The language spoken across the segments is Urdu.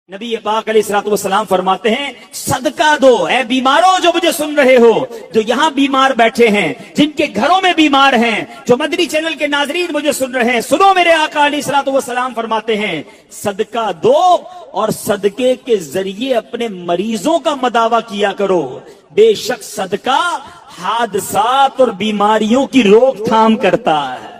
نبی پاک علیہ الصلوۃ والسلام فرماتے ہیں صدقہ دو اے بیماروں جو مجھے سن رہے ہو، جو یہاں بیمار بیٹھے ہیں، جن کے گھروں میں بیمار ہیں، جو مدنی چینل کے ناظرین مجھے سن رہے ہیں، سنو میرے آقا علیہ الصلوۃ والسلام فرماتے ہیں صدقہ دو اور صدقے کے ذریعے اپنے مریضوں کا مداوا کیا کرو، بے شک صدقہ حادثات اور بیماریوں کی روک تھام کرتا ہے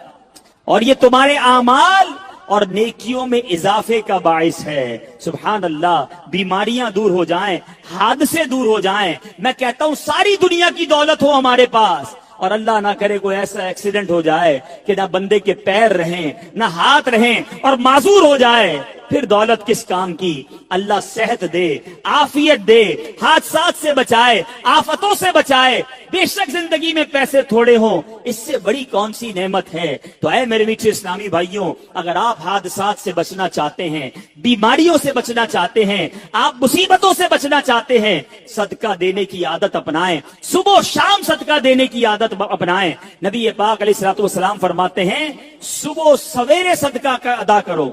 اور یہ تمہارے اعمال اور نیکیوں میں اضافے کا باعث ہے۔ سبحان اللہ، بیماریاں دور ہو جائیں، حادثے دور ہو جائیں، میں کہتا ہوں ساری دنیا کی دولت ہو ہمارے پاس اور اللہ نہ کرے کوئی ایسا ایکسیڈنٹ ہو جائے کہ نہ بندے کے پیر رہیں نہ ہاتھ رہیں اور معذور ہو جائے، پھر دولت کس کام کی؟ اللہ صحت دے، عافیت دے، حادثات سے بچائے، آفتوں سے بچائے۔ بے شک زندگی میں پیسے تھوڑے ہوں، اس سے بڑی کون سی نعمت ہے؟ تو اے میرے میٹھے اسلامی بھائیوں، اگر آپ حادثات سے بچنا چاہتے ہیں، بیماریوں سے بچنا چاہتے ہیں، آپ مصیبتوں سے بچنا چاہتے ہیں، صدقہ دینے کی عادت اپنائیں، صبح و شام صدقہ دینے کی عادت اپنائیں۔ نبی پاک علیہ الصلوۃ والسلام فرماتے ہیں صبح و سویرے صدقہ کا ادا کرو،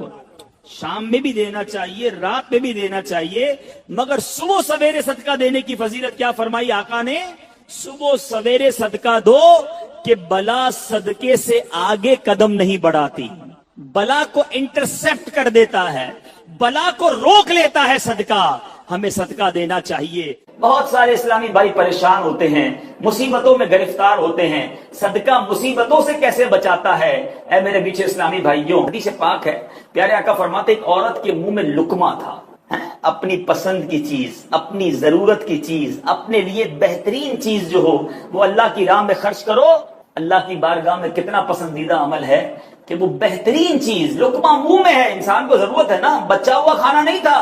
شام میں بھی دینا چاہیے، رات میں بھی دینا چاہیے، مگر صبح سویرے صدقہ دینے کی فضیلت کیا فرمائی آقا نے؟ صبح سویرے صدقہ دو کہ بلا صدقے سے آگے قدم نہیں بڑھاتی، بلا کو انٹرسپٹ کر دیتا ہے، بلا کو روک لیتا ہے صدقہ۔ ہمیں صدقہ دینا چاہیے۔ بہت سارے اسلامی بھائی پریشان ہوتے ہیں، مصیبتوں میں گرفتار ہوتے ہیں، صدقہ مصیبتوں سے کیسے بچاتا ہے؟ اے میرے پیچھے اسلامی بھائیوں، حدیث پاک ہے، پیارے آقا فرماتے ایک عورت کے منہ میں لقمہ تھا، اپنی پسند کی چیز، اپنی ضرورت کی چیز، اپنے لیے بہترین چیز جو ہو وہ اللہ کی راہ میں خرچ کرو۔ اللہ کی بارگاہ میں کتنا پسندیدہ عمل ہے کہ وہ بہترین چیز لقمہ منہ میں ہے، انسان کو ضرورت ہے نا، بچا ہوا کھانا نہیں تھا۔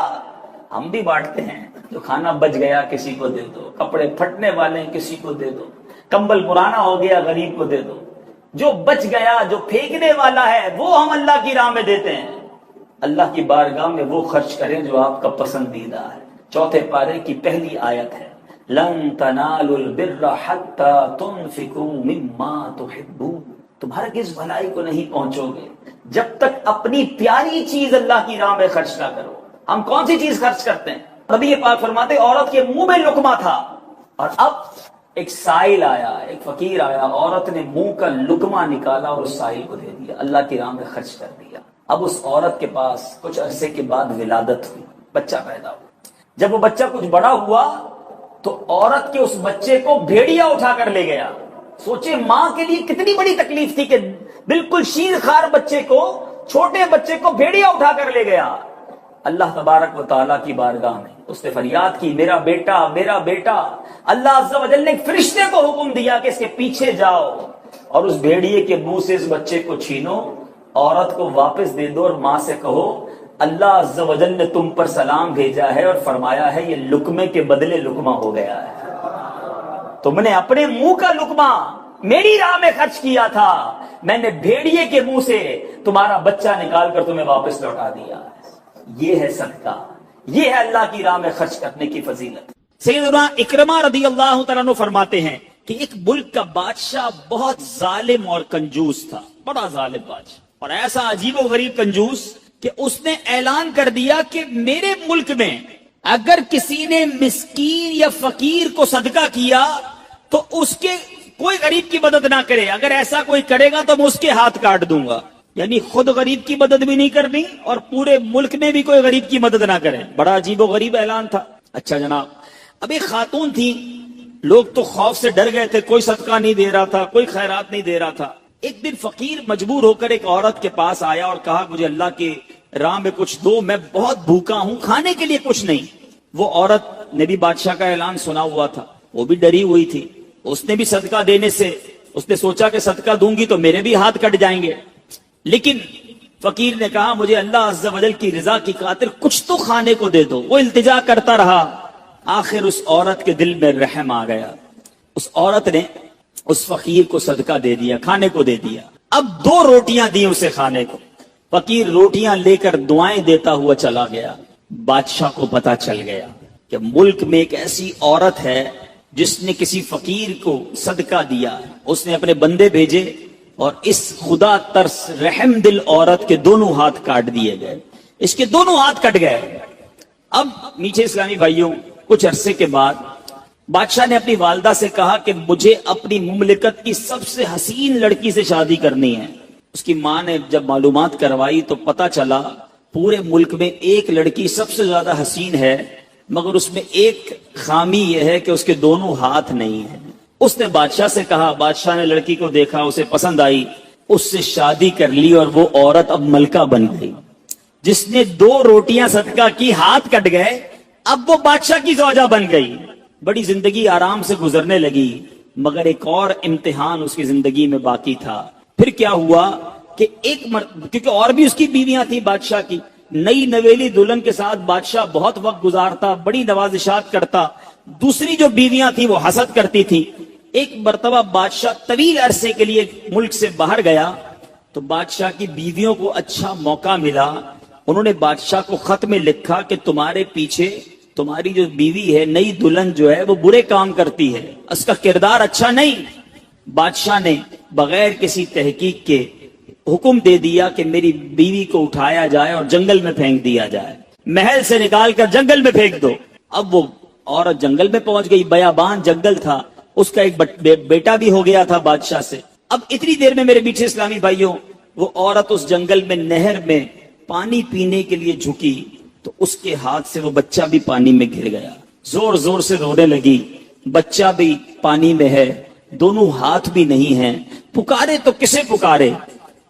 ہم بھی بانٹتے ہیں، جو کھانا بچ گیا کسی کو دے دو، کپڑے پھٹنے والے ہیں کسی کو دے دو، کمبل پرانا ہو گیا غریب کو دے دو، جو بچ گیا جو پھینکنے والا ہے وہ ہم اللہ کی راہ میں دیتے ہیں۔ اللہ کی بارگاہ میں وہ خرچ کریں جو آپ کا پسندیدہ ہے۔ چوتھے پارے کی پہلی آیت ہے لن تنالوا البر حتى تنفقوا مما تحبون، تمہارے کس بھلائی کو نہیں پہنچو گے جب تک اپنی پیاری چیز اللہ کی راہ میں خرچ نہ کرو۔ ہم کون سی چیز خرچ کرتے ہیں؟ نبی پاک فرماتے عورت کے منہ میں لقمہ تھا اور اب ایک سائل آیا، ایک فقیر آیا، عورت نے منہ کا لقمہ نکالا اور اس سائل کو دے دیا، اللہ کی راہ میں خرچ کر دیا۔ اب اس عورت کے پاس کچھ عرصے کے بعد ولادت ہوئی، بچہ پیدا ہوا۔ جب وہ بچہ کچھ بڑا ہوا تو عورت کے اس بچے کو بھیڑیا اٹھا کر لے گیا۔ سوچے ماں کے لیے کتنی بڑی تکلیف تھی کہ بالکل شیر خار بچے کو، چھوٹے بچے کو بھیڑیا اٹھا کر لے گیا۔ اللہ تبارک و تعالیٰ کی بارگاہ میں اس نے فریاد کی میرا بیٹا میرا بیٹا۔ اللہ عز و جل نے ایک فرشتے کو حکم دیا کہ اس کے پیچھے جاؤ اور اس بھیڑیے کے منہ سے اس بچے کو چھینو، عورت کو واپس دے دو اور ماں سے کہو اللہ عز و جل نے تم پر سلام بھیجا ہے اور فرمایا ہے یہ لقمے کے بدلے لقمہ ہو گیا ہے۔ تم نے اپنے منہ کا لقمہ میری راہ میں خرچ کیا تھا، میں نے بھیڑیے کے منہ سے تمہارا بچہ نکال کر تمہیں واپس لوٹا دیا۔ یہ ہے صدقہ، یہ ہے اللہ کی راہ میں خرچ کرنے کی فضیلت۔ سیدنا اکرمہ رضی اللہ تعالیٰ عنہ فرماتے ہیں کہ ایک ملک کا بادشاہ بہت ظالم اور کنجوس تھا، بڑا ظالم بادشاہ، اور ایسا عجیب و غریب کنجوس کہ اس نے اعلان کر دیا کہ میرے ملک میں اگر کسی نے مسکین یا فقیر کو صدقہ کیا تو اس کے کوئی غریب کی مدد نہ کرے، اگر ایسا کوئی کرے گا تو میں اس کے ہاتھ کاٹ دوں گا۔ یعنی خود غریب کی مدد بھی نہیں کرنی اور پورے ملک میں بھی کوئی غریب کی مدد نہ کرے۔ بڑا عجیب و غریب اعلان تھا۔ اچھا جناب، اب ایک خاتون تھی، لوگ تو خوف سے ڈر گئے تھے، کوئی صدقہ نہیں دے رہا تھا، کوئی خیرات نہیں دے رہا تھا۔ ایک دن فقیر مجبور ہو کر ایک عورت کے پاس آیا اور کہا مجھے اللہ کی راہ میں کچھ دو، میں بہت بھوکا ہوں، کھانے کے لیے کچھ نہیں۔ وہ عورت نے بھی بادشاہ کا اعلان سنا ہوا تھا، وہ بھی ڈری ہوئی تھی، اس نے بھی صدقہ دینے سے اس نے سوچا کہ صدقہ دوں گی تو میرے بھی ہاتھ کٹ جائیں گے، لیکن فقیر نے کہا مجھے اللہ عز و جل کی رضا کی خاطر کچھ تو کھانے کو دے دو۔ وہ التجا کرتا رہا، آخر اس عورت کے دل میں رحم آ گیا، اس عورت نے اس فقیر کو صدقہ دے دیا، کھانے کو دے دیا۔ اب 2 روٹیاں دی اسے کھانے کو، فقیر روٹیاں لے کر دعائیں دیتا ہوا چلا گیا۔ بادشاہ کو پتا چل گیا کہ ملک میں ایک ایسی عورت ہے جس نے کسی فقیر کو صدقہ دیا۔ اس نے اپنے بندے بھیجے اور اس خدا ترس رحم دل عورت کے دونوں ہاتھ کاٹ دیے گئے، اس کے دونوں ہاتھ کٹ گئے۔ اب میٹھے اسلامی بھائیوں، کچھ عرصے کے بعد بادشاہ نے اپنی والدہ سے کہا کہ مجھے اپنی مملکت کی سب سے حسین لڑکی سے شادی کرنی ہے۔ اس کی ماں نے جب معلومات کروائی تو پتا چلا پورے ملک میں ایک لڑکی سب سے زیادہ حسین ہے، مگر اس میں ایک خامی یہ ہے کہ اس کے دونوں ہاتھ نہیں ہیں۔ اس نے بادشاہ سے کہا، بادشاہ نے لڑکی کو دیکھا، اسے پسند آئی، اس سے شادی کر لی اور وہ عورت اب ملکہ بن گئی۔ جس نے 2 روٹیاں صدقہ کی، ہاتھ کٹ گئے، اب وہ بادشاہ کی زوجہ بن گئی۔ بڑی زندگی آرام سے گزرنے لگی، مگر ایک اور امتحان اس کی زندگی میں باقی تھا۔ پھر کیا ہوا کہ کیونکہ اور بھی اس کی بیویاں تھیں بادشاہ کی، نئی نویلی دلہن کے ساتھ بادشاہ بہت وقت گزارتا، بڑی نوازشات کرتا، دوسری جو بیویاں تھیں وہ حسد کرتی تھی۔ ایک مرتبہ بادشاہ طویل عرصے کے لیے ملک سے باہر گیا تو بادشاہ کی بیویوں کو اچھا موقع ملا، انہوں نے بادشاہ کو خط میں لکھا کہ تمہارے پیچھے تمہاری جو بیوی ہے، نئی دلہن جو ہے، وہ برے کام کرتی ہے، اس کا کردار اچھا نہیں۔ بادشاہ نے بغیر کسی تحقیق کے حکم دے دیا کہ میری بیوی کو اٹھایا جائے اور جنگل میں پھینک دیا جائے، محل سے نکال کر جنگل میں پھینک دو۔ اب وہ عورت جنگل میں پہنچ گئی، بیابان جنگل تھا، اس کا ایک بیٹا بھی ہو گیا تھا بادشاہ سے۔ اب اتنی دیر میں میرے میٹھے اسلامی بھائیوں، وہ عورت اس جنگل میں نہر میں پانی پینے کے لیے جھکی تو اس کے ہاتھ سے وہ بچہ بھی پانی میں گر گیا، زور زور سے رونے لگی، بچہ بھی پانی میں ہے، دونوں ہاتھ بھی نہیں ہیں، پکارے تو کسے پکارے؟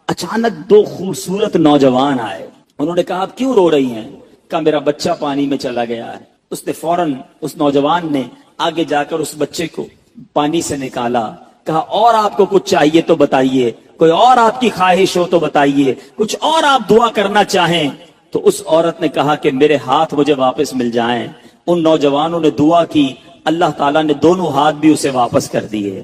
اچانک 2 خوبصورت نوجوان آئے، انہوں نے کہا آپ کیوں رو رہی ہیں؟ کہا میرا بچہ پانی میں چلا گیا ہے۔ اس نے فوراً، اس نوجوان نے آگے جا کر اس بچے کو پانی سے نکالا، کہا اور آپ کو کچھ چاہیے تو بتائیے، کوئی اور آپ کی خواہش ہو تو بتائیے، کچھ اور آپ دعا کرنا چاہیں تو۔ اس عورت نے کہا کہ میرے ہاتھ مجھے واپس مل جائیں۔ ان نوجوانوں نے دعا کی، اللہ تعالیٰ نے دونوں ہاتھ بھی اسے واپس کر دیے۔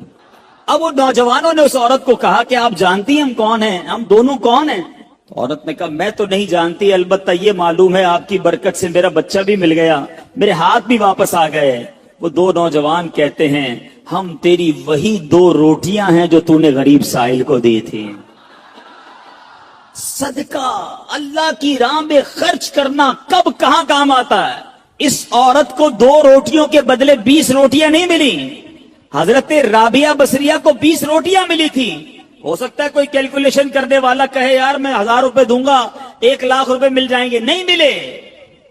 اب وہ نوجوانوں نے اس عورت کو کہا کہ آپ جانتی ہیں ہم کون ہیں، ہم دونوں کون ہیں؟ تو عورت نے کہا میں تو نہیں جانتی، البتہ یہ معلوم ہے آپ کی برکت سے میرا بچہ بھی مل گیا، میرے ہاتھ بھی واپس آ گئے۔ وہ 2 نوجوان کہتے ہیں ہم تیری وہی 2 روٹیاں ہیں جو تو نے غریب سائل کو دی تھی۔ صدقہ اللہ کی راہ میں خرچ کرنا کب کہاں کام آتا ہے۔ اس عورت کو 2 روٹیوں کے بدلے 20 روٹیاں نہیں ملی، حضرت رابعہ بصریہ کو 20 روٹیاں ملی تھی۔ ہو سکتا ہے کوئی کیلکولیشن کرنے والا کہے یار میں 1000 روپے دوں گا 1 لاکھ روپے مل جائیں گے، نہیں ملے،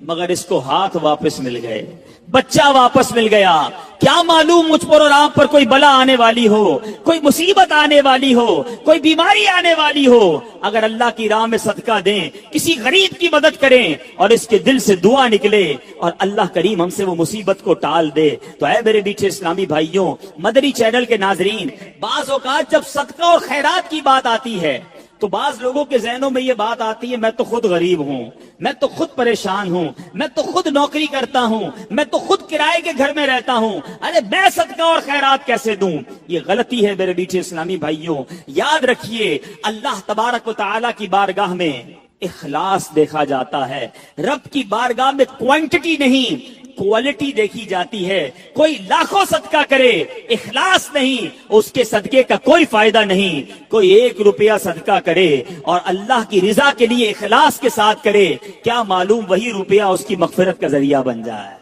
مگر اس کو ہاتھ واپس مل گئے، بچہ واپس مل گیا۔ کیا معلوم مجھ پر اور آپ پر کوئی بلا آنے والی ہو، کوئی مصیبت آنے والی ہو، کوئی بیماری آنے والی ہو، اگر اللہ کی راہ میں صدقہ دیں، کسی غریب کی مدد کریں اور اس کے دل سے دعا نکلے اور اللہ کریم ہم سے وہ مصیبت کو ٹال دے تو اے میرے میٹھے اسلامی بھائیوں، مدنی چینل کے ناظرین، بعض اوقات جب صدقہ اور خیرات کی بات آتی ہے تو بعض لوگوں کے ذہنوں میں یہ بات آتی ہے میں تو خود غریب ہوں، میں تو خود پریشان ہوں، میں تو خود نوکری کرتا ہوں، میں تو خود کرائے کے گھر میں رہتا ہوں، ارے میں صدقہ اور خیرات کیسے دوں؟ یہ غلطی ہے میرے میٹھے اسلامی بھائیوں۔ یاد رکھیے اللہ تبارک و تعالیٰ کی بارگاہ میں اخلاص دیکھا جاتا ہے، رب کی بارگاہ میں کوانٹٹی نہیں کوالٹی دیکھی جاتی ہے۔ کوئی لاکھوں صدقہ کرے اخلاص نہیں، اس کے صدقے کا کوئی فائدہ نہیں۔ کوئی 1 روپیہ صدقہ کرے اور اللہ کی رضا کے لیے اخلاص کے ساتھ کرے، کیا معلوم وہی روپیہ اس کی مغفرت کا ذریعہ بن جائے۔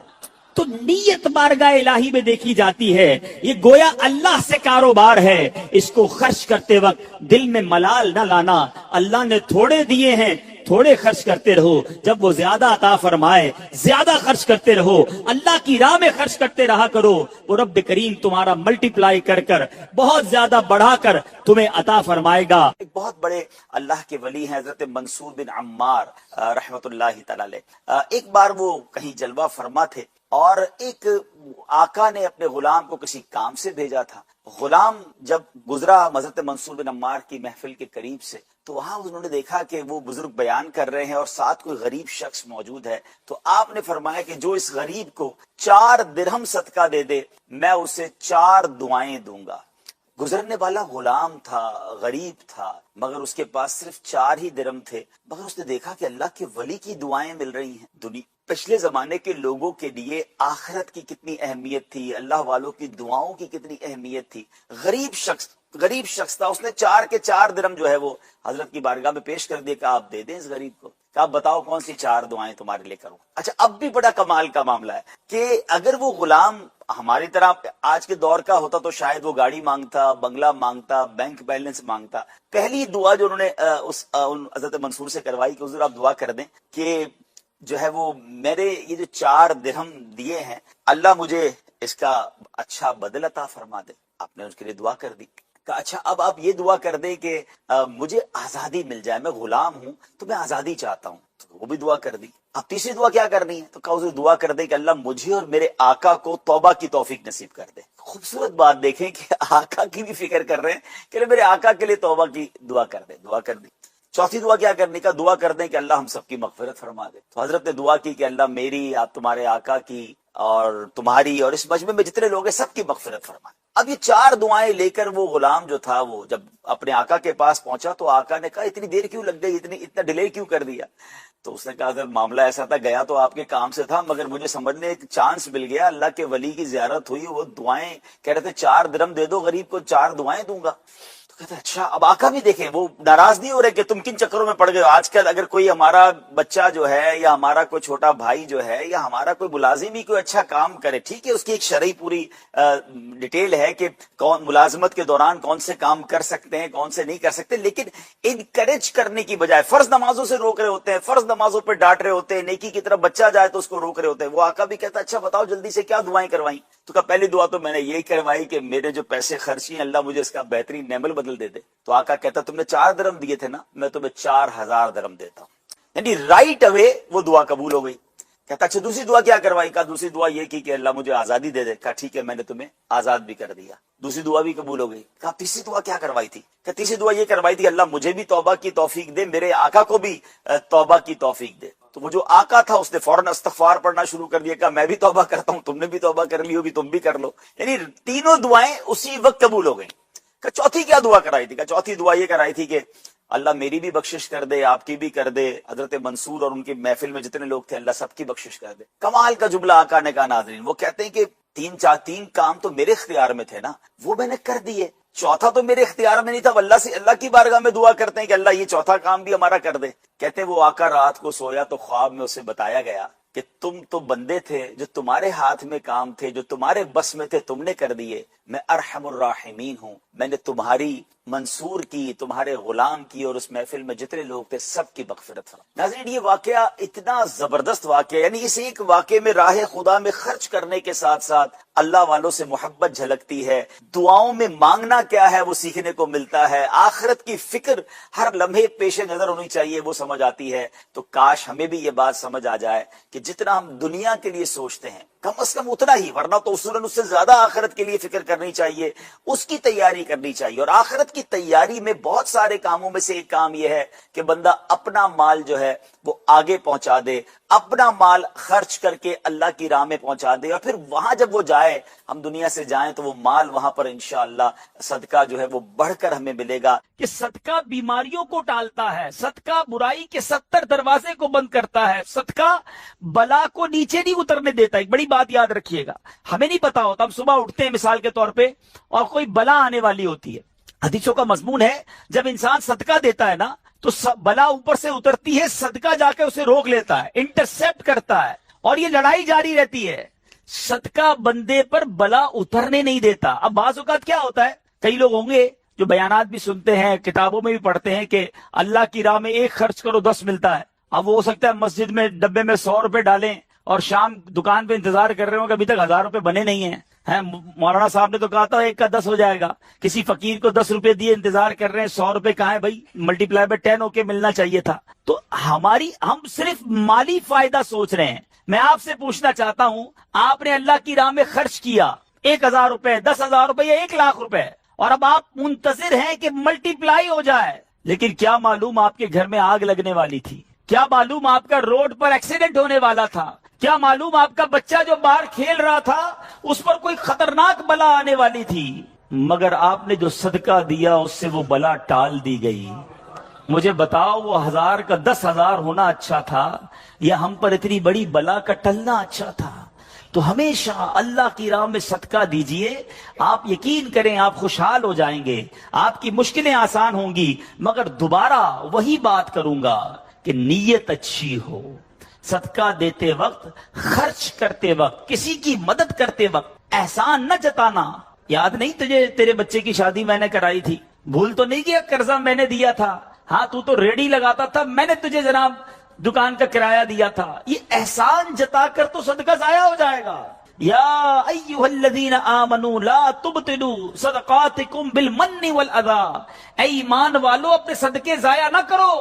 تو نیت بارگاہ الہی میں دیکھی جاتی ہے، یہ گویا اللہ سے کاروبار ہے۔ اس کو خرچ کرتے وقت دل میں ملال نہ لانا، اللہ نے تھوڑے دیے ہیں تھوڑے خرچ کرتے رہو، جب وہ زیادہ عطا فرمائے زیادہ خرچ کرتے رہو، اللہ کی راہ میں خرچ کرتے رہا کرو، وہ رب کریم تمہارا ملٹیپلائی کر کر بہت زیادہ بڑھا کر تمہیں عطا فرمائے گا۔ ایک بہت بڑے اللہ کے ولی ہیں حضرت منصور بن عمار رحمت اللہ تعالی علیہ۔ ایک بار وہ کہیں جلوہ فرما تھے اور ایک آقا نے اپنے غلام کو کسی کام سے بھیجا تھا۔ غلام جب گزرا حضرت منصور بن عمار کی محفل کے قریب سے تو وہاں انہوں نے دیکھا کہ وہ بزرگ بیان کر رہے ہیں اور ساتھ کوئی غریب شخص موجود ہے، تو آپ نے فرمایا کہ جو اس غریب کو 4 درہم صدقہ دے دے میں اسے 4 دعائیں دوں گا۔ گزرنے والا غلام تھا، غریب تھا، مگر اس کے پاس صرف 4 ہی درہم تھے، مگر اس نے دیکھا کہ اللہ کے ولی کی دعائیں مل رہی ہیں۔ پچھلے زمانے کے لوگوں کے لیے آخرت کی کتنی اہمیت تھی، اللہ والوں کی دعاؤں کی کتنی اہمیت تھی۔ غریب شخص تھا، اس نے 4 کے 4 درہم جو ہے وہ حضرت کی بارگاہ میں پیش کر دیا کہ آپ دے دیں اس غریب کو۔ کہ آپ بتاؤ کون سی 4 دعائیں تمہارے لیے کروں. اچھا اب بھی بڑا کمال کا معاملہ ہے کہ اگر وہ غلام ہماری طرح آج کے دور کا ہوتا تو شاید وہ گاڑی مانگتا، بنگلہ مانگتا، بینک بیلنس مانگتا. پہلی دعا جو انہوں نے حضرت منصور سے کروائی کہ حضور آپ دعا کر دیں کہ جو ہے وہ میرے یہ جو 4 درہم دیے ہیں اللہ مجھے اس کا اچھا بدل عطا فرما دے. آپ نے اس کے لیے دعا کر دی کہ اچھا اب آپ یہ دعا کر دیں کہ مجھے آزادی مل جائے، میں غلام ہوں تو میں آزادی چاہتا ہوں. تو وہ بھی دعا کر دی. اب تیسری دعا کیا کرنی ہے؟ تو کہا حضور دعا کر دیں کہ اللہ مجھے اور میرے آقا کو توبہ کی توفیق نصیب کر دے. خوبصورت بات دیکھیں کہ آقا کی بھی فکر کر رہے ہیں کہ میرے آقا کے لیے توبہ کی دعا کر دے. دعا کر دی. چوتھی دعا کیا کرنے کا؟ دعا کر دیں کہ اللہ ہم سب کی مغفرت فرما دے. تو حضرت نے دعا کی کہ اللہ میری، آپ تمہارے آقا کی اور تمہاری اور اس مجمع میں جتنے لوگ ہیں سب کی مغفرت فرما. اب یہ 4 دعائیں لے کر وہ غلام جو تھا وہ جب اپنے آقا کے پاس پہنچا تو آقا نے کہا اتنی دیر کیوں لگ گئی، اتنا ڈیلے کیوں کر دیا؟ تو اس نے کہا اگر معاملہ ایسا تھا گیا تو آپ کے کام سے تھا، مگر مجھے سمجھنے ایک چانس مل گیا، اللہ کے ولی کی زیارت ہوئی، وہ دعائیں کہہ رہے تھے 4 درہم دے دو غریب کو، 4 دعائیں دوں گا. تو کہتے اچھا. اب آقا بھی دیکھیں وہ ناراض نہیں ہو رہے کہ تم کن چکروں میں پڑ گئے ہو. آج کل اگر کوئی ہمارا بچہ جو ہے یا ہمارا کوئی چھوٹا بھائی جو ہے یا ہمارا کوئی ملازم ہی کوئی اچھا کام کرے، ٹھیک ہے اس کی ایک شرعی پوری ڈیٹیل ہے کہ کون ملازمت کے دوران کون سے کام کر سکتے ہیں کون سے نہیں کر سکتے، لیکن انکریج کرنے کی بجائے فرض نمازوں سے روک رہے ہوتے ہیں، فرض نمازوں پہ ڈانٹ رہے ہوتے ہیں، نیکی کی طرف بچہ جائے تو اس کو روک رہے ہوتے ہیں. وہ آقا بھی کہتا اچھا بتاؤ جلدی سے کیا دعائیں کروائیں؟ تو کہا پہلی دعا تو میں نے یہی کروائی کہ میرے جو پیسے خرچ ہیں اللہ مجھے اس کا بہترین نعمل بدل دے دے. تو آقا کہتا تم نے 4 درہم دیے تھے نا، میں تمہیں 4000 درہم دیتا ہوں. یعنی رائٹ اوے وہ دعا قبول ہو گئی. کہتا اچھا دوسری دعا کیا کروائی؟ کہا دوسری دعا یہ کی کہ اللہ مجھے آزادی دے دے. کہا ٹھیک ہے میں نے تمہیں آزاد بھی کر دیا. دوسری دعا بھی قبول ہو گئی. کہا تیسری دعا کیا کروائی تھی؟ کہ تیسری دعا یہ کروائی تھی اللہ مجھے بھی توبہ کی توفیق دے، میرے آقا کو بھی توبہ کی توفیق دے. تو وہ جو آقا تھا اس نے فوراً استغفار پڑھنا شروع کر دیا. کہا میں بھی توبہ کرتا ہوں، تم نے بھی توبہ کر لی ہوگی تم بھی کر لو. یعنی تینوں دعائیں اسی وقت قبول ہو گئیں. کہ چوتھی کیا دعا کرائی تھی؟ کہ چوتھی دعا یہ کرائی تھی کہ اللہ میری بھی بخشش کر دے، آپ کی بھی کر دے، حضرت منصور اور ان کی محفل میں جتنے لوگ تھے اللہ سب کی بخشش کر دے. کمال کا جملہ آقا نے کہا. ناظرین وہ کہتے ہیں کہ 3 کام تو میرے اختیار میں تھے نا، وہ میں نے کر دیے. چوتھا تو میرے اختیار میں نہیں تھا، اللہ سے اللہ کی بارگاہ میں دعا کرتے ہیں کہ اللہ یہ چوتھا کام بھی ہمارا کر دے. کہتے ہیں وہ آقا رات کو سویا تو خواب میں اسے بتایا گیا کہ تم تو بندے تھے، جو تمہارے ہاتھ میں کام تھے، جو تمہارے بس میں تھے تم نے کر دیے. میں ارحم الراحمین ہوں، میں نے تمہاری، منصور کی، تمہارے غلام کی اور اس محفل میں جتنے لوگ تھے سب کی مغفرت فرما. ناظرین یہ واقعہ اتنا زبردست واقعہ، یعنی اس ایک واقعے میں راہ خدا میں خرچ کرنے کے ساتھ ساتھ اللہ والوں سے محبت جھلکتی ہے. دعاؤں میں مانگنا کیا ہے وہ سیکھنے کو ملتا ہے. آخرت کی فکر ہر لمحے پیش نظر ہونی چاہیے، وہ سمجھ آتی ہے. تو کاش ہمیں بھی یہ بات سمجھ آ جائے کہ جتنا ہم دنیا کے لیے سوچتے ہیں کم از کم اتنا ہی، ورنہ تو اصولاً اس سے زیادہ آخرت کے لیے فکر کرنی چاہیے، اس کی تیاری کرنی چاہیے. اور آخرت کی تیاری میں بہت سارے کاموں میں سے ایک کام یہ ہے کہ بندہ اپنا مال جو ہے وہ آگے پہنچا دے، اپنا مال خرچ کر کے اللہ کی راہ میں پہنچا دے، اور پھر وہاں جب وہ جائے، ہم دنیا سے جائیں تو وہ مال وہاں پر انشاءاللہ صدقہ جو ہے وہ بڑھ کر ہمیں ملے گا. کہ صدقہ بیماریوں کو ٹالتا ہے، صدقہ برائی کے 70 دروازے کو بند کرتا ہے، صدقہ بلا کو نیچے نہیں اترنے دیتا. ایک بڑی بات یاد رکھیے گا، ہمیں نہیں پتا ہوتا، ہم صبح اٹھتے ہیں مثال کے طور پہ اور کوئی بلا آنے والی ہوتی ہے. حدیثوں کا مضمون ہے جب انسان صدقہ دیتا ہے نا تو بلا اوپر سے اترتی ہے، صدقہ جا کے اسے روک لیتا ہے، انٹرسیپٹ کرتا ہے، اور یہ لڑائی جاری رہتی ہے. صدقہ بندے پر بلا اترنے نہیں دیتا. اب بعض اوقات کیا ہوتا ہے، کئی لوگ ہوں گے جو بیانات بھی سنتے ہیں، کتابوں میں بھی پڑھتے ہیں کہ اللہ کی راہ میں 1 خرچ کرو 10 ملتا ہے. اب وہ ہو سکتا ہے مسجد میں ڈبے میں 100 روپے ڈالیں اور شام دکان پہ انتظار کر رہے ہوں کہ ابھی تک 1000 روپے بنے نہیں ہیں. مولانا صاحب نے تو کہا تھا 1 کا 10 ہو جائے گا. کسی فقیر کو 10 روپے دیے انتظار کر رہے ہیں، 100 روپے کہاں ہے بھائی، ملٹی پلائی بائی 10 ہو کے ملنا چاہیے تھا. تو ہم صرف مالی فائدہ سوچ رہے ہیں. میں آپ سے پوچھنا چاہتا ہوں، آپ نے اللہ کی راہ میں خرچ کیا 1000 روپے، 10,000 روپے یا 1,00,000 روپے، اور اب آپ منتظر ہیں کہ ملٹی پلائی ہو جائے. لیکن کیا معلوم آپ کے گھر میں آگ لگنے والی تھی، کیا معلوم آپ کا روڈ پر ایکسیڈنٹ ہونے والا تھا، کیا معلوم آپ کا بچہ جو باہر کھیل رہا تھا اس پر کوئی خطرناک بلا آنے والی تھی. مگر آپ نے جو صدقہ دیا اس سے وہ بلا ٹال دی گئی. مجھے بتاؤ وہ 1000 کا 10,000 ہونا اچھا تھا یا ہم پر اتنی بڑی بلا کا ٹلنا اچھا تھا؟ تو ہمیشہ اللہ کی راہ میں صدقہ دیجئے. آپ یقین کریں آپ خوشحال ہو جائیں گے، آپ کی مشکلیں آسان ہوں گی. مگر دوبارہ وہی بات کروں گا کہ نیت اچھی ہو. صدقہ دیتے وقت، خرچ کرتے وقت، کسی کی مدد کرتے وقت احسان نہ جتانا. یاد نہیں تجھے تیرے بچے کی شادی میں نے کرائی تھی؟ بھول تو نہیں کیا قرضہ میں نے دیا تھا؟ ہاں تو ریڈی لگاتا تھا، میں نے تجھے جناب دکان کا کرایہ دیا تھا. یہ احسان جتا کر تو صدقہ ضائع ہو جائے گا. یا ایھا الذین آمنوا لا تبطلوا صدقاتکم بالمن والاذی. اے ایمان والو اپنے صدقے ضائع نہ کرو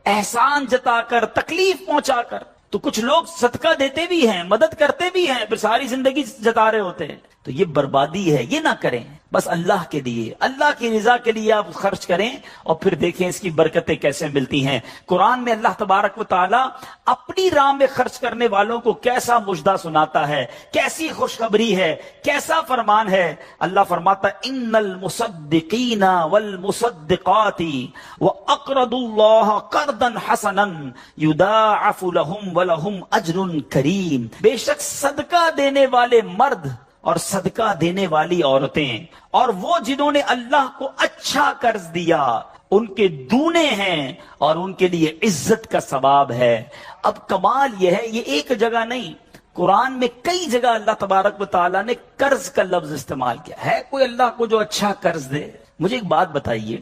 احسان جتا کر، تکلیف پہنچا کر. تو کچھ لوگ صدقہ دیتے بھی ہیں، مدد کرتے بھی ہیں، پھر ساری زندگی جتا رہے ہوتے ہیں. تو یہ بربادی ہے، یہ نہ کریں. بس اللہ کے لیے، اللہ کی رضا کے لیے آپ خرچ کریں اور پھر دیکھیں اس کی برکتیں کیسے ملتی ہیں. قرآن میں اللہ تبارک و تعالی اپنی راہ میں خرچ کرنے والوں کو کیسا مژدہ سناتا ہے، کیسی خوشخبری ہے، کیسا فرمان ہے. اللہ فرماتا ہے ان المصدقین والمصدقات واقرضوا اللہ قرضا حسنا یضاعف لهم ولهم اجر کریم. بے شک صدقہ دینے والے مرد اور صدقہ دینے والی عورتیں اور وہ جنہوں نے اللہ کو اچھا قرض دیا، ان کے دونے ہیں اور ان کے لیے عزت کا ثواب ہے. اب کمال یہ ہے، یہ ایک جگہ نہیں، قرآن میں کئی جگہ اللہ تبارک و تعالیٰ نے قرض کا لفظ استعمال کیا ہے. کوئی اللہ کو جو اچھا قرض دے. مجھے ایک بات بتائیے،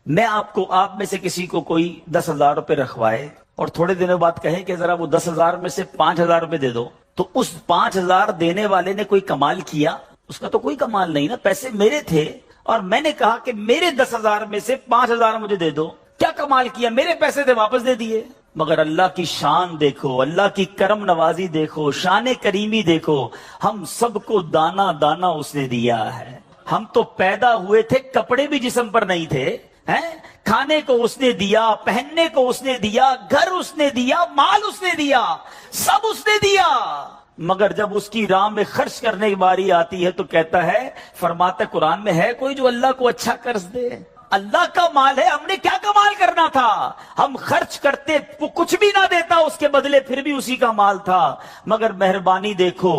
میں آپ میں سے کسی کو کوئی 10,000 روپے رکھوائے اور تھوڑے دنوں بعد کہے کہ ذرا وہ 10,000 میں سے 5,000 روپے دے دو، تو اس 5,000 دینے والے نے کوئی کمال کیا؟ اس کا تو کوئی کمال نہیں نا. پیسے میرے تھے اور میں نے کہا کہ میرے 10,000 میں سے 5,000 مجھے دے دو. کیا کمال کیا؟ میرے پیسے تھے، واپس دے دیے. مگر اللہ کی شان دیکھو، اللہ کی کرم نوازی دیکھو، شان کریمی دیکھو. ہم سب کو دانا دانا اس نے دیا ہے. ہم تو پیدا ہوئے تھے، کپڑے بھی جسم پر نہیں تھے، کھانے کو اس نے دیا، پہننے کو اس نے دیا، گھر اس نے دیا، مال اس نے دیا، سب اس نے دیا. مگر جب اس کی راہ میں خرچ کرنے کی باری آتی ہے تو کہتا ہے، فرماتا ہے قرآن میں، ہے کوئی جو اللہ کو اچھا قرض دے؟ اللہ کا مال ہے، ہم نے کیا کمال کرنا تھا؟ ہم خرچ کرتے، وہ کچھ بھی نہ دیتا اس کے بدلے، پھر بھی اسی کا مال تھا. مگر مہربانی دیکھو،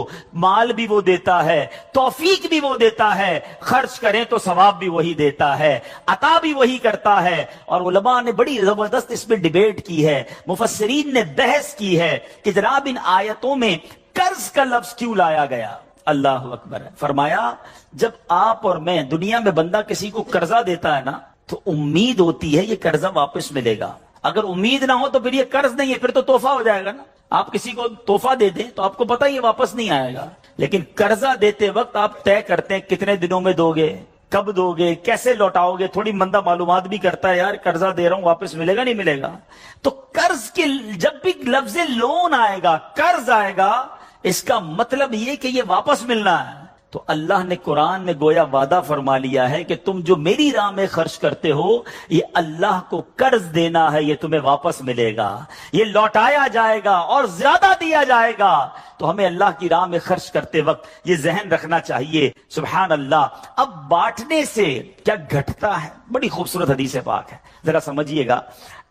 مال بھی وہ دیتا ہے، توفیق بھی وہ دیتا ہے، خرچ کریں تو ثواب بھی وہی دیتا ہے، عطا بھی وہی کرتا ہے. اور علماء نے بڑی زبردست اس میں ڈیبیٹ کی ہے، مفسرین نے بحث کی ہے کہ جناب ان آیتوں میں قرض کا لفظ کیوں لایا گیا. اللہ اکبر. فرمایا جب آپ اور میں، دنیا میں بندہ کسی کو قرضہ دیتا ہے نا تو امید ہوتی ہے یہ قرضہ واپس ملے گا. اگر امید نہ ہو تو پھر یہ قرض نہیں ہے، پھر تو تحفہ ہو جائے گا نا. آپ کسی کو تحفہ دے دیں تو آپ کو پتہ یہ واپس نہیں آئے گا. لیکن قرضہ دیتے وقت آپ طے کرتے ہیں کتنے دنوں میں دو گے، کب دو گے، کیسے لوٹاؤ گے. تھوڑی بندہ معلومات بھی کرتا ہے، یار قرضہ دے رہا ہوں، واپس ملے گا نہیں ملے گا. تو قرض کے جب بھی لفظ لون آئے گا، قرض آئے گا، اس کا مطلب یہ کہ یہ واپس ملنا ہے. تو اللہ نے قرآن میں گویا وعدہ فرما لیا ہے کہ تم جو میری راہ میں خرچ کرتے ہو، یہ اللہ کو قرض دینا ہے، یہ تمہیں واپس ملے گا، یہ لوٹایا جائے گا اور زیادہ دیا جائے گا. تو ہمیں اللہ کی راہ میں خرچ کرتے وقت یہ ذہن رکھنا چاہیے. سبحان اللہ. اب بانٹنے سے کیا گھٹتا ہے؟ بڑی خوبصورت حدیث پاک ہے، ذرا سمجھیے گا.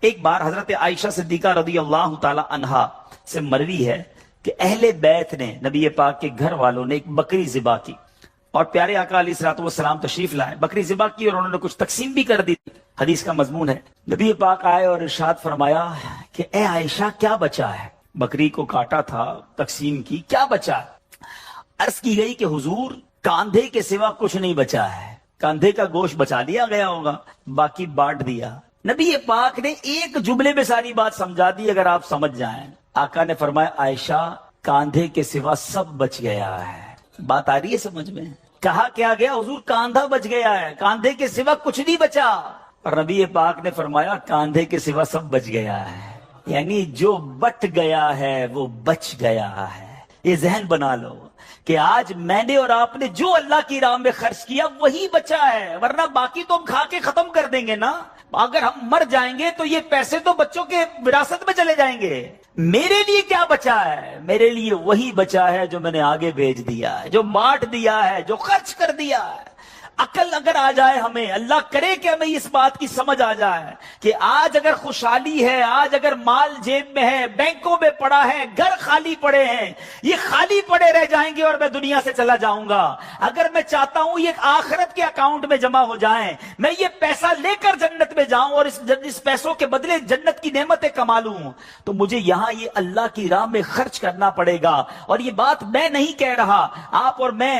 ایک بار حضرت عائشہ صدیقہ رضی اللہ تعالی عنہا سے مروی ہے کہ اہل بیت نے، نبی پاک کے گھر والوں نے ایک بکری ذبح کی اور پیارے آقا علیہ الصلوۃ والسلام تشریف لائے. بکری ذبح کی اور انہوں نے کچھ تقسیم بھی کر دی. حدیث کا مضمون ہے، نبی پاک آئے اور ارشاد فرمایا کہ اے عائشہ کیا بچا ہے؟ بکری کو کاٹا تھا، تقسیم کی، کیا بچا ہے؟ عرض کی گئی کہ حضور کاندھے کے سوا کچھ نہیں بچا ہے. کاندھے کا گوشت بچا لیا گیا ہوگا، باقی بانٹ دیا. نبی پاک نے ایک جملے میں ساری بات سمجھا دی، اگر آپ سمجھ جائیں. آقا نے فرمایا عائشہ کاندھے کے سوا سب بچ گیا ہے. بات آ رہی ہے سمجھ میں؟ کہا کیا گیا؟ حضور کاندھا بچ گیا ہے، کاندھے کے سوا کچھ نہیں بچا. اور نبی پاک نے فرمایا کاندھے کے سوا سب بچ گیا ہے، یعنی جو بٹ گیا ہے وہ بچ گیا ہے. یہ ذہن بنا لو کہ آج میں نے اور آپ نے جو اللہ کی راہ میں خرچ کیا وہی بچا ہے، ورنہ باقی تو ہم کھا کے ختم کر دیں گے نا. اگر ہم مر جائیں گے تو یہ پیسے تو بچوں کے وراثت میں چلے جائیں گے. میرے لیے کیا بچا ہے؟ میرے لیے وہی بچا ہے جو میں نے آگے بھیج دیا ہے، جو بانٹ دیا ہے، جو خرچ کر دیا ہے. عقل اگر آ جائے ہمیں، اللہ کرے کہ ہمیں اس بات کی سمجھ آ جائے کہ آج اگر خوشحالی ہے، آج اگر مال جیب میں ہے، بینکوں میں پڑا ہے، گھر خالی پڑے ہیں، یہ خالی پڑے رہ جائیں گے اور میں دنیا سے چلا جاؤں گا۔ اگر میں چاہتا ہوں یہ آخرت کے اکاؤنٹ میں جمع ہو جائیں، میں یہ پیسہ لے کر جنت میں جاؤں اور اس پیسوں کے بدلے جنت کی نعمتیں کما لوں، تو مجھے یہاں یہ اللہ کی راہ میں خرچ کرنا پڑے گا۔ اور یہ بات میں نہیں کہہ رہا، آپ اور میں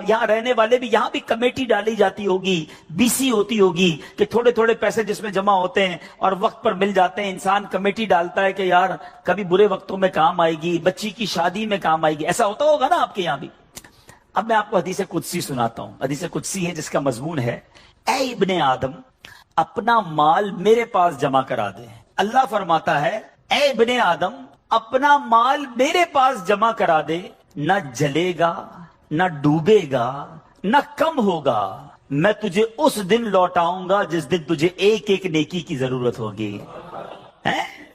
یہاں رہنے والے بھی، یہاں بھی کمیٹی ڈالی جاتی ہوگی، BC ہوتی ہوگی کہ تھوڑے تھوڑے پیسے جس میں جمع ہوتے ہیں اور وقت پر مل جاتے ہیں، انسان کمیٹی ڈالتا ہے کہ یار کبھی برے وقتوں میں کام آئے گی، بچی کی شادی میں کام آئے گی۔ ایسا ہوتا ہوگا نا آپ کے یہاں بھی۔ اب میں آپ کو حدیث قدسی سناتا ہوں، حدیث قدسی ہے جس کا مضمون ہے، اے ابن آدم اپنا مال میرے پاس جمع کرا دے۔ اللہ فرماتا ہے اے ابن آدم اپنا مال میرے پاس جمع کرا دے، نہ جلے گا، نہ ڈوبے گا، نہ کم ہوگا، میں تجھے اس دن لوٹاؤں گا جس دن تجھے ایک ایک نیکی کی ضرورت ہوگی۔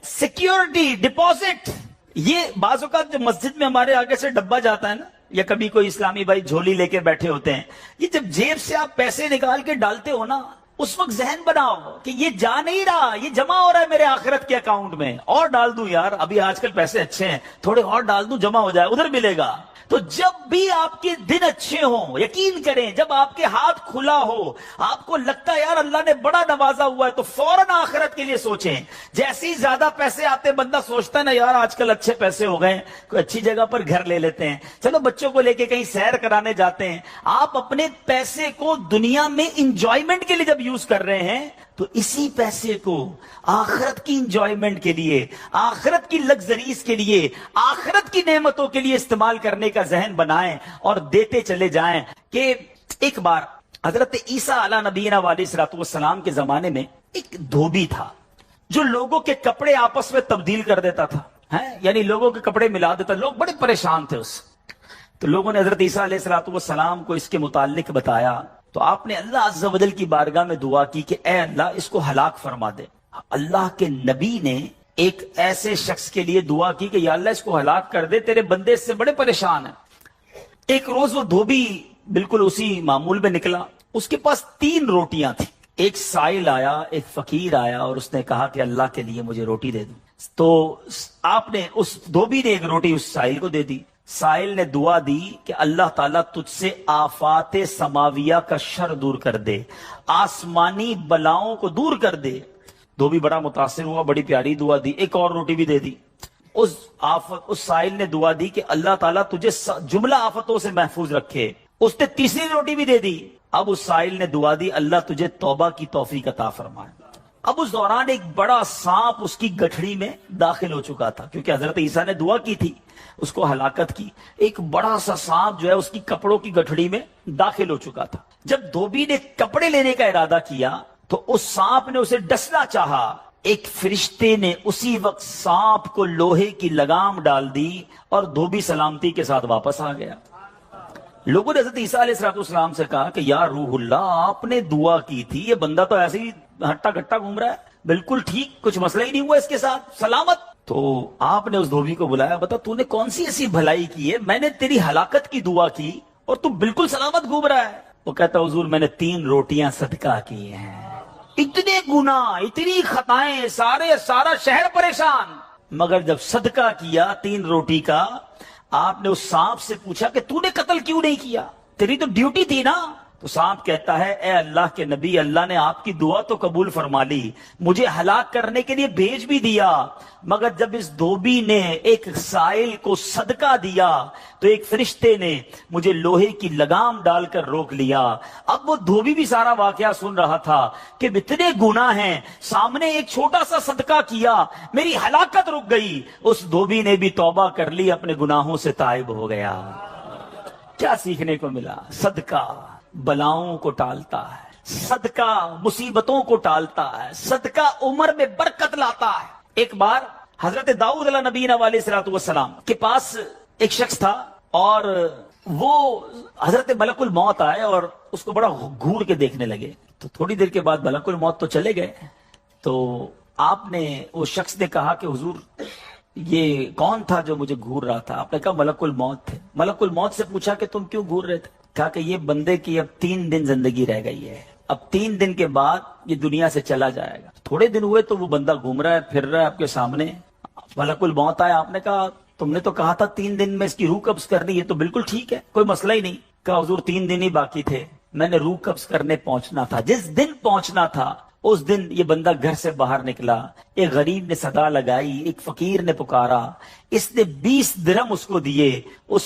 سیکیورٹی ڈپازٹ، یہ بعض اوقات جو مسجد میں ہمارے آگے سے ڈبہ جاتا ہے نا، یا کبھی کوئی اسلامی بھائی جھولی لے کے بیٹھے ہوتے ہیں، یہ جب جیب سے آپ پیسے نکال کے ڈالتے ہو نا، اس وقت ذہن بناؤ کہ یہ جا نہیں رہا، یہ جمع ہو رہا ہے میرے آخرت کے اکاؤنٹ میں، اور ڈال دوں یار، ابھی آج کل پیسے اچھے ہیں، تھوڑے اور ڈال دوں، جمع ہو جائے، ادھر ملے گا۔ تو جب بھی آپ کے دن اچھے ہوں، یقین کریں جب آپ کے ہاتھ کھلا ہو، آپ کو لگتا ہے یار اللہ نے بڑا نوازا ہوا ہے، تو فوراً آخرت کے لیے سوچیں۔ جیسے ہی زیادہ پیسے آتے بندہ سوچتا ہے نا یار آج کل اچھے پیسے ہو گئے، کوئی اچھی جگہ پر گھر لے لیتے ہیں، چلو بچوں کو لے کے کہیں سیر کرانے جاتے ہیں۔ آپ اپنے پیسے کو دنیا میں انجوائمنٹ کے لیے جب یوز کر رہے ہیں تو اسی پیسے کو آخرت کی انجوائمنٹ کے لیے، آخرت کی لگزریز کے لیے، آخرت کی نعمتوں کے لیے استعمال کرنے کا ذہن بنائیں اور دیتے چلے جائیں۔ کہ ایک بار حضرت عیسیٰ علیہ نبینا علیہ السلام کے زمانے میں ایک دھوبی تھا جو لوگوں کے کپڑے آپس میں تبدیل کر دیتا تھا، یعنی لوگوں کے کپڑے ملا دیتا، لوگ بڑے پریشان تھے اس سے۔ تو لوگوں نے حضرت عیسیٰ علیہ السلام کو اس کے متعلق بتایا، تو آپ نے اللہ عز و جل کی بارگاہ میں دعا کی کہ اے اللہ اس کو ہلاک فرما دے۔ اللہ کے نبی نے ایک ایسے شخص کے لیے دعا کی کہ یا اللہ اس کو ہلاک کر دے، تیرے بندے اس سے بڑے پریشان ہیں۔ ایک روز وہ دھوبی بالکل اسی معمول میں نکلا، اس کے پاس 3 روٹیاں تھیں۔ ایک سائل آیا، ایک فقیر آیا اور اس نے کہا کہ اللہ کے لیے مجھے روٹی دے دو۔ تو آپ نے اس دھوبی نے ایک روٹی اس سائل کو دے دی۔ سائل نے دعا دی کہ اللہ تعالیٰ تجھ سے آفات سماویہ کا شر دور کر دے، آسمانی بلاؤں کو دور کر دے۔ دھوبی بڑا متاثر ہوا، بڑی پیاری دعا دی، ایک اور روٹی بھی دے دی۔ اس سائل نے دعا دی کہ اللہ تعالیٰ تجھے جملہ آفتوں سے محفوظ رکھے۔ اس نے تیسری روٹی بھی دے دی۔ اب اس سائل نے دعا دی اللہ تجھے توبہ کی توفیق عطا فرمائے۔ اب اس دوران ایک بڑا سانپ اس کی گٹھڑی میں داخل ہو چکا تھا، کیونکہ حضرت عیسیٰ نے دعا کی تھی اس کو ہلاکت کی۔ ایک بڑا سا سانپ جو ہے اس کی کپڑوں کی گٹھڑی میں داخل ہو چکا تھا۔ جب دھوبی نے کپڑے لینے کا ارادہ کیا تو اس سانپ نے اسے ڈسنا چاہا، ایک فرشتے نے اسی وقت سانپ کو لوہے کی لگام ڈال دی اور دھوبی سلامتی کے ساتھ واپس آ گیا۔ لوگوں نے حضرت عیسیٰ علیہ السلام سے کہا کہ یا روح اللہ آپ نے دعا کی تھی، یہ بندہ تو ایسے ہی ہٹا گھٹا گھوم رہا ہے، بالکل ٹھیک، کچھ مسئلہ ہی نہیں ہوا اس کے ساتھ، سلامت۔ تو آپ نے اس دھوبی کو بلایا، بتا تو نے کون سی ایسی بھلائی کی ہے، میں نے تیری ہلاکت کی دعا کی اور تو بالکل سلامت گھوم رہا ہے۔ وہ کہتا حضور میں نے 3 روٹیاں صدقہ کی ہیں، اتنے گناہ، اتنی خطائیں، سارا شہر پریشان، مگر جب صدقہ کیا 3 روٹی کا، آپ نے اس سانپ سے پوچھا کہ تو نے قتل کیوں نہیں کیا، تیری تو ڈیوٹی تھی نا۔ تو سانپ کہتا ہے اے اللہ کے نبی، اللہ نے آپ کی دعا تو قبول فرما لی، مجھے ہلاک کرنے کے لیے بھیج بھی دیا، مگر جب اس دھوبی نے ایک سائل کو صدقہ دیا تو ایک فرشتے نے مجھے لوہے کی لگام ڈال کر روک لیا۔ اب وہ دھوبی بھی سارا واقعہ سن رہا تھا کہ اتنے گناہ ہیں، سامنے ایک چھوٹا سا صدقہ کیا، میری ہلاکت رک گئی۔ اس دھوبی نے بھی توبہ کر لی، اپنے گناہوں سے تائب ہو گیا۔ کیا سیکھنے کو ملا؟ صدقہ بلاؤں کو ٹالتا ہے، صدقہ مصیبتوں کو ٹالتا ہے، صدقہ عمر میں برکت لاتا ہے۔ ایک بار حضرت داؤد علیہ نبینا علیہ السلام کے پاس ایک شخص تھا اور وہ حضرت ملک الموت آئے اور اس کو بڑا گھور کے دیکھنے لگے۔ تو تھوڑی دیر کے بعد ملک الموت تو چلے گئے، تو آپ نے اس شخص نے کہا کہ حضور یہ کون تھا جو مجھے گھور رہا تھا؟ آپ نے کہا ملک الموت تھے۔ ملک الموت سے پوچھا کہ تم کیوں گھور رہے تھے؟ کہا کہ یہ بندے کی اب 3 دن زندگی رہ گئی ہے، اب 3 دن کے بعد یہ دنیا سے چلا جائے گا. تھوڑے دن ہوئے تو وہ بندہ گھوم رہا ہے، پھر رہا ہے آپ کے سامنے. ملک الموت آیا، آپ نے کہا تم نے تو کہا تھا 3 دن میں اس کی روح قبض کرنی ہے، تو بالکل ٹھیک ہے، کوئی مسئلہ ہی نہیں. کہا حضور 3 دن ہی باقی تھے، میں نے روح قبض کرنے پہنچنا تھا. جس دن پہنچنا تھا اس دن یہ بندہ گھر سے باہر نکلا، ایک غریب نے صدا لگائی، ایک فقیر نے پکارا، اس نے 20 درہم اس کو دیے. اس